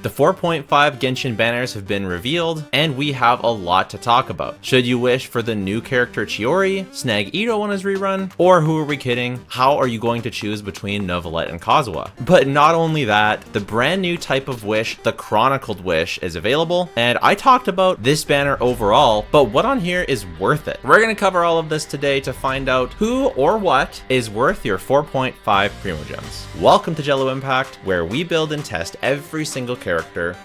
The 4.5 Genshin banners have been revealed, and we have a lot to talk about. Should you wish for the new character Chiori, snag Itto on his rerun, or who are we kidding? How are you going to choose between Neuvillette and Kazuha? But not only that, the brand new type of wish, the Chronicled wish, is available, and I talked about this banner overall, but what on here is worth it? We're gonna cover all of this today to find out who or what is worth your 4.5 Primogems. Welcome to Jello Impact, where we build and test every single character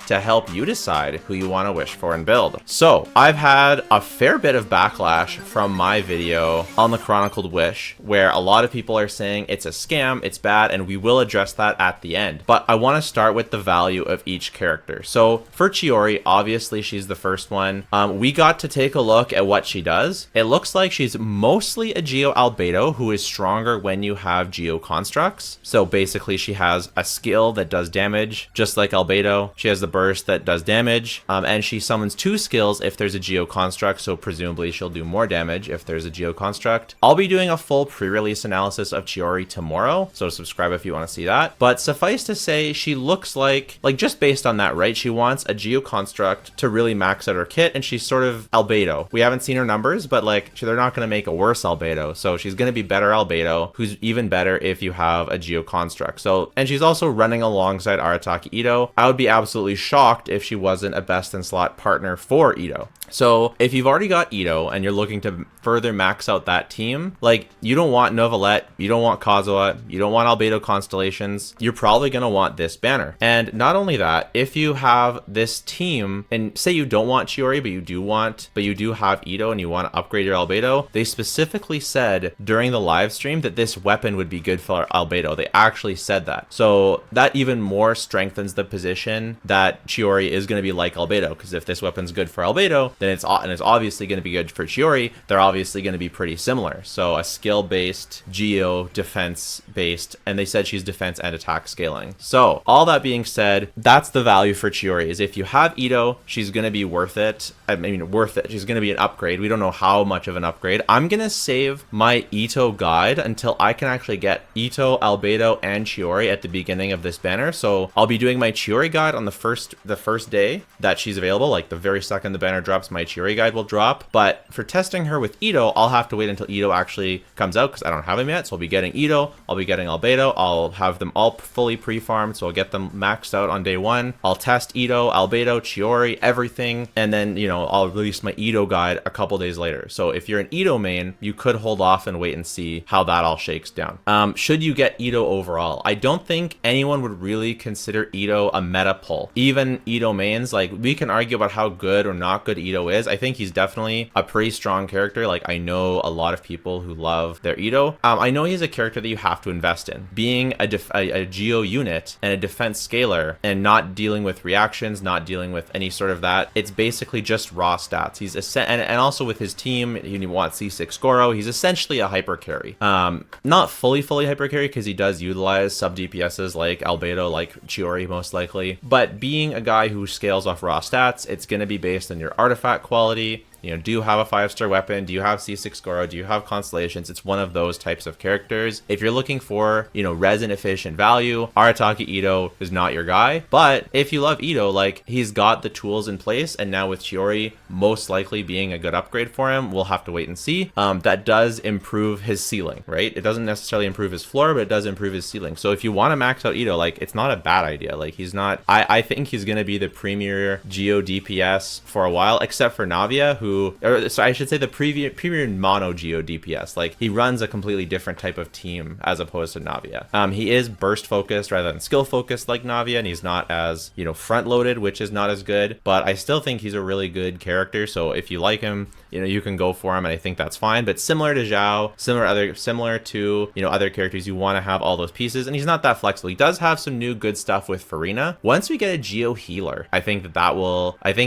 to help you decide who you want to wish for and build. So I've had a fair bit of backlash from my video on the Chronicled wish, where a lot of people are saying it's a scam, it's bad, and we will address that at the end. But I want to start with the value of each character. So for Chiori, obviously she's the first one. We got to take a look at what she does. It looks like she's mostly a Geo Albedo who is stronger when you have Geo constructs. So basically she has a skill that does damage, just like Albedo. She has the burst that does damage, and she summons 2 skills if there's a Geo construct, so presumably she'll do more damage if there's a Geo construct. I'll be doing a full pre-release analysis of Chiori tomorrow, so subscribe if you want to see that. But suffice to say, she looks like just based on that, right? She wants a Geo construct to really max out her kit, and she's sort of Albedo. We haven't seen her numbers, but they're not going to make a worse Albedo, so she's going to be better Albedo, who's even better if you have a Geo construct. So, and she's also running alongside Arataki Itto. I would be absolutely shocked if she wasn't a best in slot partner for Itto. So if you've already got Itto and you're looking to further max out that team, you don't want Neuvillette, you don't want Kazuha, you don't want Albedo constellations, you're probably going to want this banner. And not only that, if you have this team and say you don't want Chiori, but you do have Itto and you want to upgrade your Albedo, they specifically said during the live stream that this weapon would be good for Albedo. They actually said that. So that even more strengthens the position that Chiori is going to be like Albedo, because if this weapon's good for Albedo, then it's obviously going to be good for Chiori. They're obviously going to be pretty similar. So a skill-based, Geo, defense-based, and they said she's defense and attack scaling. So all that being said, that's the value for Chiori, is if you have Itto, she's going to be worth it. She's going to be an upgrade. We don't know how much of an upgrade. I'm going to save my Itto guide until I can actually get Itto, Albedo, and Chiori at the beginning of this banner. So I'll be doing my Chiori guide on the first day that she's available. The very second the banner drops, my Chiori guide will drop. But for testing her with Itto, I'll have to wait until Itto actually comes out because I don't have him yet. So I'll be getting Itto, I'll be getting Albedo, I'll have them all fully pre-farmed, so I'll get them maxed out on day 1. I'll test Itto, Albedo, Chiori, everything, and then I'll release my Itto guide a couple days later. So if you're an Itto main, you could hold off and wait and see how that all shakes down. Should you get Itto overall? I don't think anyone would really consider Itto a meta pull. Even Itto mains, we can argue about how good or not good Itto is. I think he's definitely a pretty strong character. I know a lot of people who love their Itto. I know he's a character that you have to invest in. Being a Geo unit and a defense scaler and not dealing with reactions, not dealing with any sort of that, it's basically just raw stats. He's and also with his team, you want C6 Goro, he's essentially a hyper carry. Not fully hyper carry because he does utilize sub DPSs like Albedo, like Chiori most likely, but being a guy who scales off raw stats, it's going to be based on your artifact quality. Do you have a 5-star weapon? Do you have C6 Goro? Do you have constellations? It's one of those types of characters. If you're looking for, resin efficient value, Arataki Itto is not your guy. But if you love Itto, he's got the tools in place, and now with Chiori most likely being a good upgrade for him, we'll have to wait and see. That does improve his ceiling, right? It doesn't necessarily improve his floor, but it does improve his ceiling. So if you want to max out Itto, it's not a bad idea. He's not, I think he's going to be the premier Geo DPS for a while, except for Navia, I should say the premier mono Geo DPS. He runs a completely different type of team as opposed to Navia. He is burst focused rather than skill focused like Navia, and he's not as, front loaded, which is not as good, but I still think he's a really good character. So if you like him, you can go for him, and I think that's fine. But similar to Zhao, similar to, other characters, you want to have all those pieces, and he's not that flexible. He does have some new good stuff with Farina. Once we get a Geo healer, I think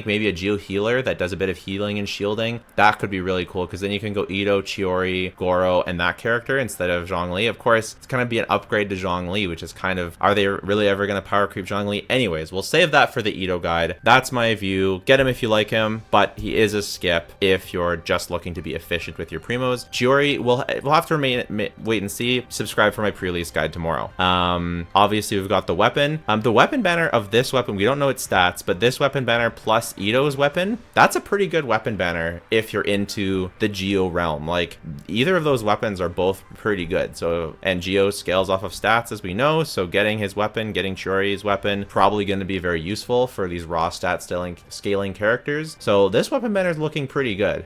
maybe a Geo healer that does a bit of healing and shielding, that could be really cool, because then you can go Itto, Chiori, Goro, and that character instead of Zhongli. Of course, it's going to be an upgrade to Zhongli, which is kind of, are they really ever going to power creep Zhongli? Anyways, we'll save that for the Itto guide. That's my view. Get him if you like him, but he is a skip if you're just looking to be efficient with your primos. Chiori, we'll have to wait and see. Subscribe for my pre-release guide tomorrow. Obviously, we've got the weapon. The weapon banner of this weapon, we don't know its stats, but this weapon banner plus Itto's weapon, that's a pretty good weapon banner if you're into the Geo realm. Like, either of those weapons are both pretty good. So, and Geo scales off of stats, as we know, so getting his weapon, getting Chiori's weapon, probably going to be very useful for these raw stat scaling characters. So this weapon banner is looking pretty good.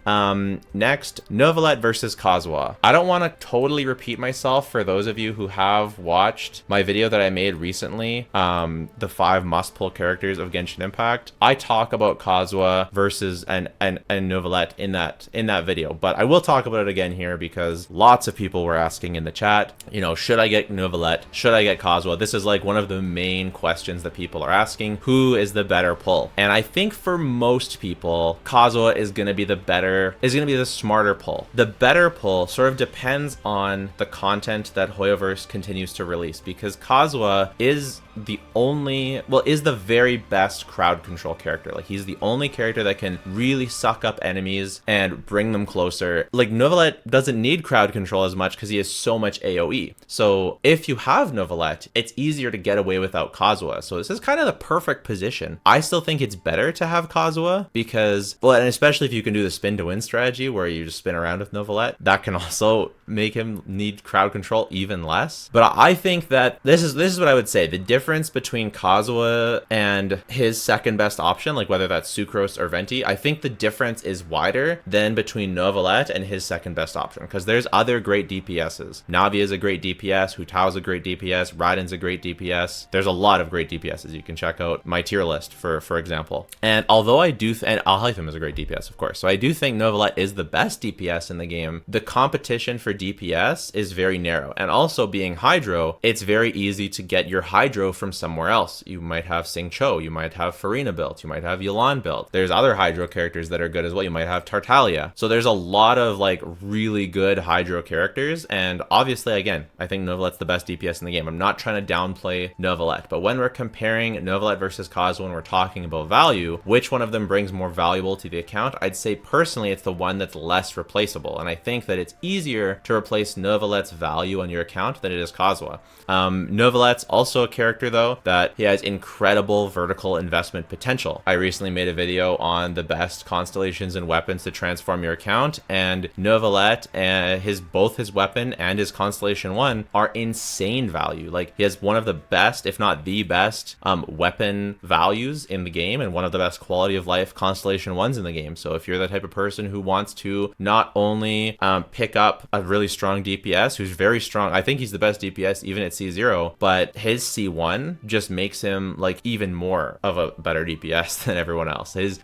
Next, Neuvillette versus Kazuha. I don't want to totally repeat myself for those of you who have watched my video that I made recently, the 5 must-pull characters of Genshin Impact. I talk about Kazuha versus and Neuvillette in that video, but I will talk about it again here because lots of people were asking in the chat, you know, should I get Neuvillette? Should I get Kazuha? This is like one of the main questions that people are asking. Who is the better pull? And I think for most people, Kazuha is going to be the smarter pull. The better pull sort of depends on the content that Hoyoverse continues to release, because Kazuha is the very best crowd control character. Like, he's the only character that can really suck up enemies and bring them closer. Like, Neuvillette doesn't need crowd control as much because he has so much AoE. So if you have Neuvillette, it's easier to get away without Kazuha. So this is kind of the perfect position. I still think it's better to have Kazuha because, well, and especially if you can do the spin to win strategy where you just spin around with Neuvillette, that can also make him need crowd control even less. But I think that this is what I would say. The difference between Kazuha and his second best option, like whether that's Sucrose or Venti, I think the difference is wider than between Neuvillette and his second best option, because there's other great DPSs. Navi is a great DPS, Hu Tao's a great DPS, Raiden's a great DPS. There's a lot of great DPSs. You can check out my tier list for example. And although I do, and Alhaitham is a great DPS, of course, so I do think Neuvillette is the best DPS in the game. The competition for DPS is very narrow, and also being Hydro, it's very easy to get your Hydro from somewhere else. You might have Xingqiu, you might have Farina built, you might have Yelan built. There's other Hydro characters that are good as well. You might have Tartaglia. So there's a lot of like really good Hydro characters, and obviously, again, I think Neuvillette's the best DPS in the game. I'm not trying to downplay Neuvillette, but when we're comparing Neuvillette versus Kazuha, when we're talking about value, which one of them brings more valuable to the account? I'd say personally it's the one that's less replaceable, and I think that it's easier to replace Neuvillette's value on your account than it is Kazuha. Neuvillette's also a character though that he has incredible vertical investment potential. I recently made a video on the best constellations and weapons to transform your account, and Neuvillette and both his weapon and his Constellation 1 are insane value. Like, he has one of the best, if not the best, weapon values in the game, and one of the best quality of life Constellation 1s in the game. So if you're the type of person who wants to not only pick up a really strong DPS, who's very strong, I think he's the best DPS even at C0, but his C1 just makes him like even more of a better DPS than everyone else. His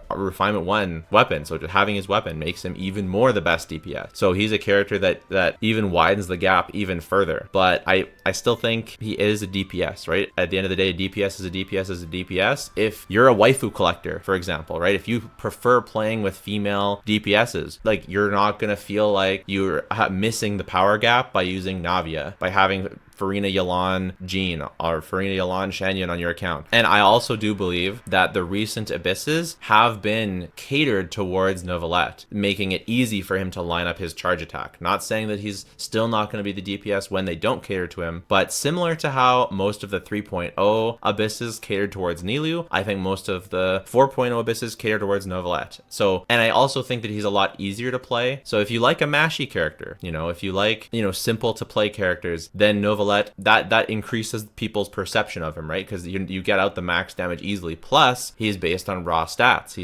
Refinement 1 weapon, so just having his weapon makes him even more the best DPS. So he's a character that even widens the gap even further. But I still think he is a DPS, right? At the end of the day, a DPS is a DPS is a DPS. If you're a waifu collector, for example, right? If you prefer playing with female DPSs, like, you're not gonna feel like you're missing the power gap by using Navia, by having Farina Yelan Jean or Farina Yelan Shanyan on your account. And I also do believe that the recent Abysses have been catered towards Neuvillette, making it easy for him to line up his charge attack. Not saying that he's still not going to be the DPS when they don't cater to him, but similar to how most of the 3.0 Abysses catered towards Nilou, I think most of the 4.0 Abysses cater towards Neuvillette. So, and I also think that he's a lot easier to play. So if you like a mashy character, you know, if you like, you know, simple to play characters, then Neuvillette, that increases people's perception of him, right? Because you get out the max damage easily. Plus, he's based on raw stats.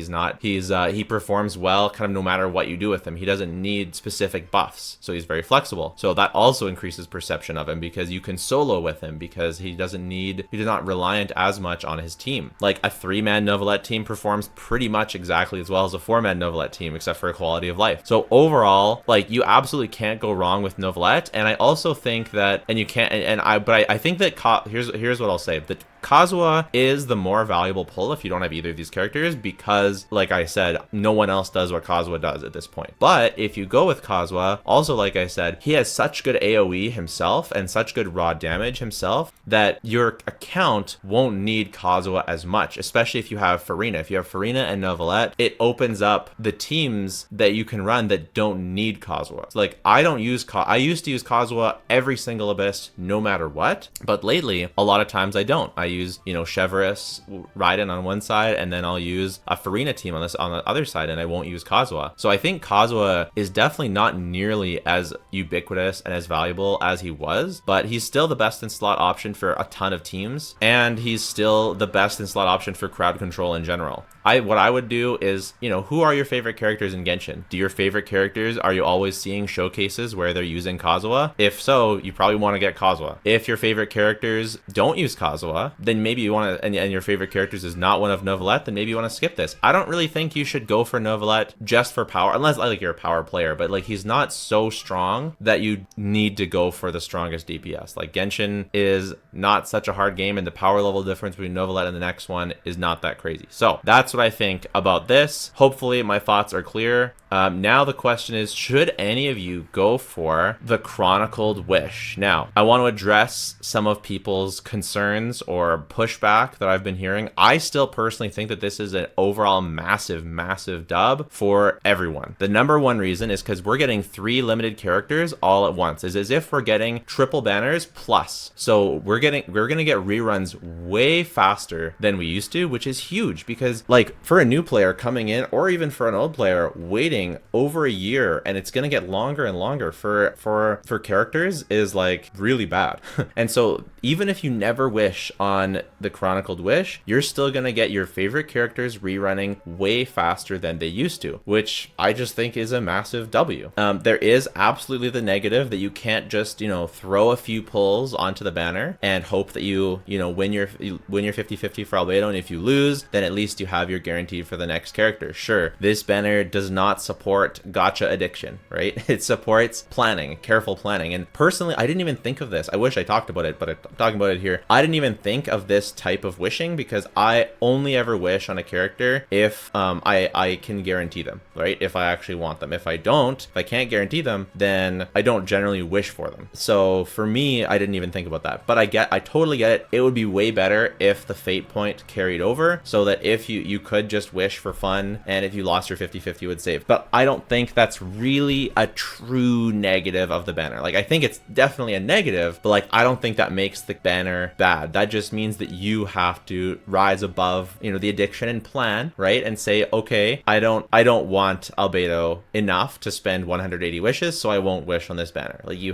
He performs well kind of no matter what you do with him. He doesn't need specific buffs, so he's very flexible. So that also increases perception of him because you can solo with him, because he's not reliant as much on his team. Like, a 3-man Neuvillette team performs pretty much exactly as well as a 4-man Neuvillette team, except for quality of life. So overall, like, you absolutely can't go wrong with Neuvillette. And I also think that, and you can't, but I think that here's what I'll say, that Kazuha is the more valuable pull if you don't have either of these characters, because like I said, no one else does what Kazuha does at this point. But if you go with Kazuha, also like I said, he has such good AoE himself and such good raw damage himself that your account won't need Kazuha as much, especially if you have Farina. If you have Farina and Neuvillette, it opens up the teams that you can run that don't need Kazuha. Like I used to use Kazuha every single Abyss no matter what, but lately a lot of times I don't. I use, Chevreus, Raiden on one side, and then I'll use a Farina team on the other side, and I won't use Kazuha. So I think Kazuha is definitely not nearly as ubiquitous and as valuable as he was, but he's still the best in slot option for a ton of teams, and he's still the best in slot option for crowd control in general. What I would do is, who are your favorite characters in Genshin? Do your favorite characters, are you always seeing showcases where they're using Kazuha? If so, you probably want to get Kazuha. If your favorite characters don't use Kazuha, then maybe you want to, and your favorite characters is not one of Neuvillette, then maybe you want to skip this. I don't really think you should go for Neuvillette just for power, unless like you're a power player, but like he's not so strong that you need to go for the strongest DPS. Like Genshin is not such a hard game, and the power level difference between Neuvillette and the next one is not that crazy. So that's what I think about this. Hopefully my thoughts are clear. Now the question is, should any of you go for the Chronicled Wish? Now, I want to address some of people's concerns or pushback that I've been hearing. I still personally think that this is an overall massive, massive dub for everyone. The number one reason is because we're getting 3 limited characters all at once. It's as if we're getting triple banners plus. So we're gonna get reruns way faster than we used to, which is huge, because like for a new player coming in, or even for an old player waiting over a year, and it's gonna get longer and longer for characters, is like really bad. And so even if you never wish on the Chronicled Wish, you're still gonna get your favorite characters rerunning way faster than they used to, which I just think is a massive W. There is absolutely the negative that you can't just throw a few pulls onto the banner and hope that you win your 50-50 for Albedo, and if you lose, then at least you have your guaranteed for the next character. Sure, this banner does not support gacha addiction, right? It supports planning, careful planning. And personally, I didn't even think of this. I wish I talked about it, but I'm talking about it here. I didn't even think of this type of wishing, because I only ever wish on a character if I can guarantee them, right? If I actually want them. If I can't guarantee them, then I don't generally wish for them. So for me, I didn't even think about that. But I totally get it. It would be way better if the fate point carried over, so that if you could just wish for fun, and if you lost your 50-50, you would save. But I don't think that's really a true negative of the banner. Like, I think it's definitely a negative, but like, I don't think that makes the banner bad. That just means that you have to rise above, the addiction and plan, right? And say, okay, I don't want Albedo enough to spend 180 wishes, so I won't wish on this banner. Like, you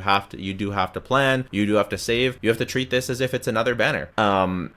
do have to plan, you do have to save, you have to treat this as if it's another banner.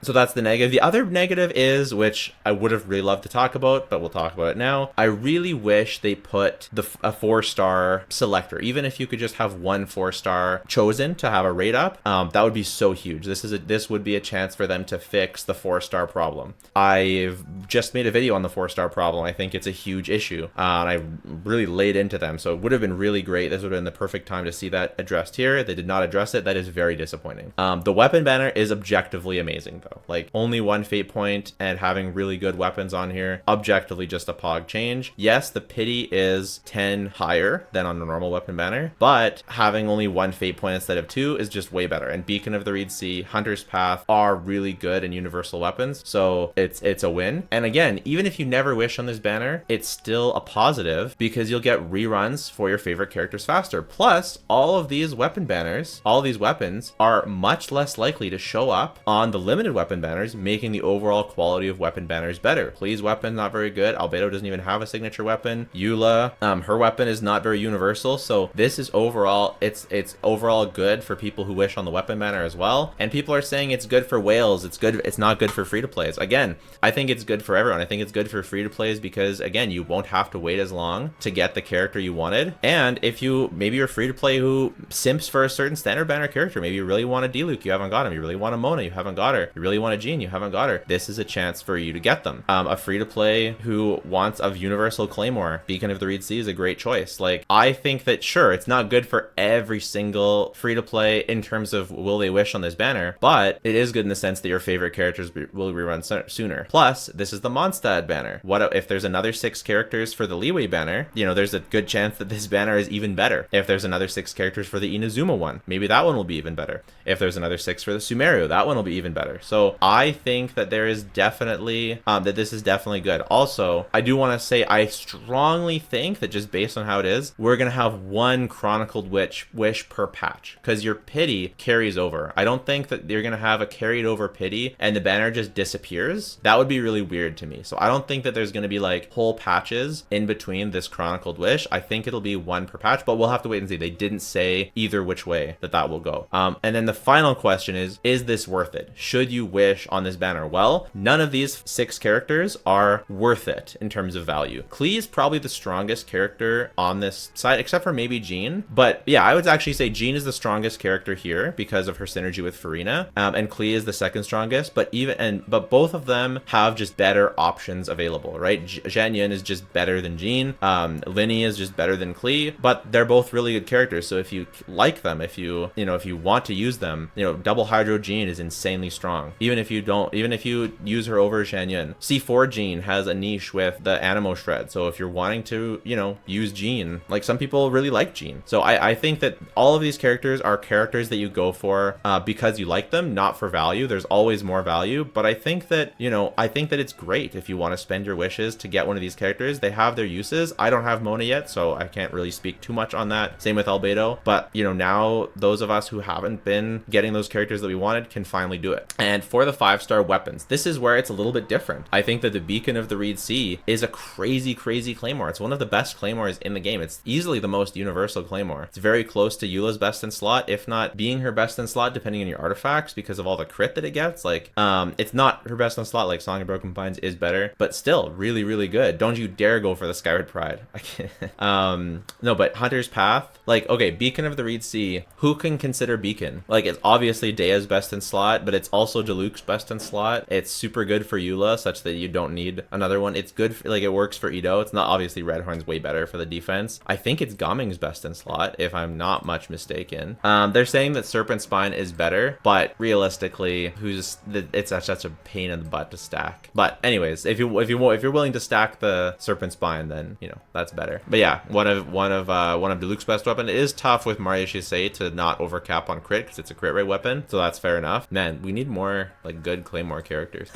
So that's the negative. The other negative is, which I would have really loved to talk about, but we'll talk about it now. I really wish they put a 4-star selector. Even if you could just have one 4-star chosen to have a rate up, that would be so huge. This would be a chance for them to fix the 4-star problem. I've just made a video on the 4-star problem. I think it's a huge issue, and I really laid into them. So it would have been really great. This would have been the perfect time to see that addressed here. They did not address it. That is very disappointing. The weapon banner is objectively amazing though. Like, only one fate point and having really good weapons on here, objectively just a pog change. Yes, the pity is 10 higher than on the normal weapon banner, but having only one fate point instead of 2 is just way better. And Beacon of the Reed Sea, Hunter's Path are really good and universal weapons, so it's a win. And again, even if you never wish on this banner, it's still a positive, because you'll get reruns for your favorite characters faster. Plus, all of these weapon banners, all these weapons are much less likely to show up on the limited weapon banners, making the overall quality of weapon banners better. Please weapon, not very good. Albedo doesn't even have a signature weapon. Eula, her weapon is not very universal. So this is overall, it's overall good for people who wish on the weapon banner as well. And people are saying it's good for whales. It's not good for free to plays. Again, I think it's good for everyone. I think it's good for free to plays because, again, you won't have to wait as long to get the character you wanted. And if maybe you're free to play who simps for a certain standard banner character, maybe you really want a Diluc, you haven't got him. You really want a Mona, you haven't got her. You really want a Jean, you haven't got her. This is a chance for you to get them. A free to play who wants a universal Claymore, Beacon of the Reed Sea is a great choice. Like, I think that, sure, it's not good for every single free to play in terms of will they wish on this banner, but it is good in the sense that your favorite characters will rerun sooner. Plus, this is the Mondstadt banner. What if there's another 6 characters for the Leeway banner? You know, there's a good chance that this banner is even better. If there's another 6 characters for the Inazuma one, maybe that one will be even better. If there's another 6 for the Sumeru, that one will be even better. So I think that there is definitely, that this is definitely good. Also, I do want to say I strongly think that just based on how it is, we're going to have one Chronicled wish per patch, because your pity carries over. I don't think that you're going to have a carried over pity and the banner just disappears. That would be really weird to me. So I don't think that there's going to be like whole patches in between this Chronicled wish. I think it'll be one per patch, but we'll have to wait and see. They didn't say either which way that will go. And then the final question is this worth it? Should you wish on this banner? Well, none of these 6 characters are worth it in terms of value. Klee is probably the strongest character on this side, except for maybe Jean. But yeah, I would actually say Jean is the strongest character here because of her synergy with Furina, and Klee is the second strongest. But both of them have just better options available, right? Zhang Yun is just better than Jean. Linny is just better than Klee, but they're both really good characters. So if you like them, if you want to use them, double Hydro Jean is insanely strong. Even if you use her over Zhang Yun. C4 Jean has a niche with the Animo Shred. So if you're wanting to, use Jean, like some people really like Jean. So I think that all of these characters are characters that you go for because you like them, not for value. There's always more value, but I think that, it's great if you want to spend your wishes to get one of these characters. They have their uses. I don't have Mona yet, so I can't really speak too much on that. Same with Albedo, but now those of us who haven't been getting those characters that we wanted can finally do it. And for the 5-star weapons, this is where it's a little bit different. I think that the Beacon of the Reed Sea is a crazy claymore. It's one of the best claymores in the game. It's easily the most universal claymore. It's very close to Eula's best in slot, if not being her best in slot, depending on your artifacts, because of all the crit that it gets. Like, it's not her best in slot. Like Song of Broken Pines is better, but still really good. Don't you dare go for the Skyward Pride. I can't. No, but Hunter's Path, like, okay, Beacon of the Reed Sea, who can consider Beacon? Like, it's obviously Dea's best in slot, but it's also Diluc's best in slot. It's super good for Eula, such that you don't need another one. It's good for, like, it works for Itto. It's not, obviously Redhorn's way better for the defense. I think it's Gaming's best in slot, if I'm not much mistaken. They're saying that Serpent Spine is better, but realistically, it's such a pain in the butt to stack. But anyways, if you're willing to stack the Serpent Spine, then that's better. But yeah, one of Diluc's best weapon. It is tough with Maria Shisei to not overcap on crit because it's a crit rate weapon, so that's fair enough. Man, we need more like good Claymore characters.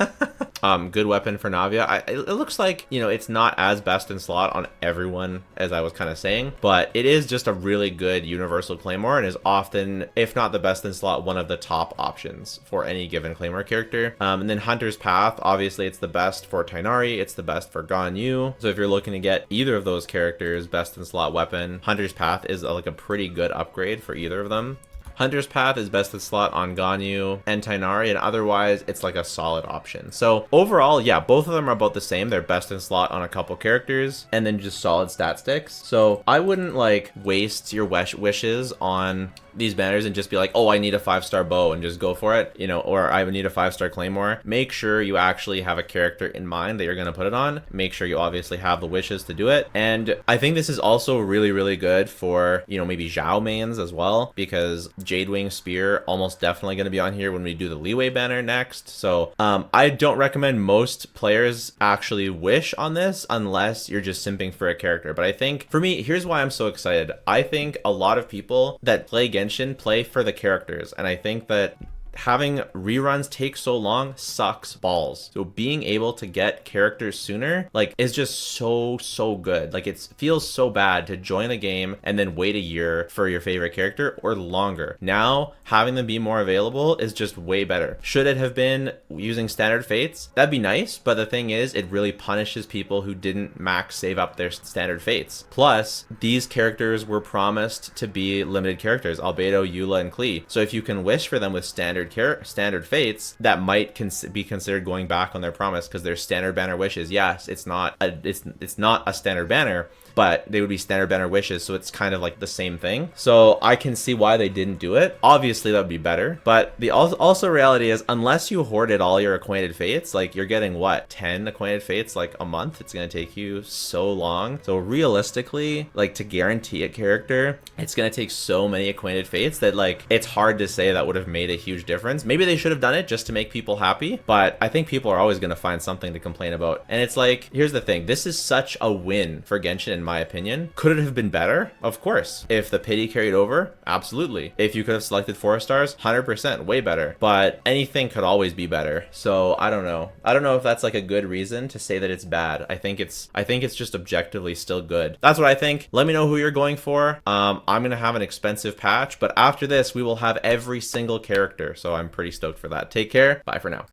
Good weapon for Navia. It looks like it's not as best in slot on everyone as I was kind of saying, but it is just a really good universal Claymore and is often, if not the best in slot, one of the top options for any given Claymore character. And then Hunter's Path, obviously it's the best for Tainari, it's the best for Ganyu. So if you're looking to get either of those characters best in slot weapon, Hunter's Path is like a pretty good upgrade for either of them. Hunter's Path is best in slot on Ganyu and Tainari, and otherwise it's like a solid option. So overall, yeah, both of them are about the same. They're best in slot on a couple characters and then just solid stat sticks. So I wouldn't like waste your wishes on these banners and just be like, oh, I need a 5-star bow and just go for it, or I would need a 5-star Claymore. Make sure you actually have a character in mind that you're going to put it on. Make sure you obviously have the wishes to do it. And I think this is also really good for, maybe Zhao mains as well, because Jadewing Spear almost definitely going to be on here when we do the Leeway banner next. So I don't recommend most players actually wish on this unless you're just simping for a character. But I think for me, here's why I'm so excited. I think a lot of people that play Genshin play for the characters, and I think that having reruns take so long sucks balls. So being able to get characters sooner, like, is just so good. Like, it feels so bad to join a game and then wait a year for your favorite character or longer. Now having them be more available is just way better. Should it have been using standard fates? That'd be nice, but the thing is, it really punishes people who didn't max save up their standard fates. Plus, these characters were promised to be limited characters: Albedo, Eula, and Klee. So if you can wish for them with standard fates, that might be considered going back on their promise, because they're standard banner wishes. Yes, it's not a standard banner, but they would be standard banner wishes, so it's kind of like the same thing. So I can see why they didn't do it. Obviously that would be better, but the also reality is, unless you hoarded all your acquainted fates, like, you're getting what, 10 acquainted fates like a month? It's going to take you so long. So realistically, like, to guarantee a character, it's going to take so many acquainted fates that, like, it's hard to say that would have made a huge difference. difference. Maybe they should have done it just to make people happy, but I think people are always going to find something to complain about. And it's like, here's the thing. This is such a win for Genshin, in my opinion. Could it have been better? Of course. If the pity carried over, absolutely. If you could have selected 4 stars, 100%, way better. But anything could always be better. So I don't know. I don't know if that's like a good reason to say that it's bad. I think it's just objectively still good. That's what I think. Let me know who you're going for. I'm going to have an expensive patch, but after this, we will have every single character. So I'm pretty stoked for that. Take care. Bye for now.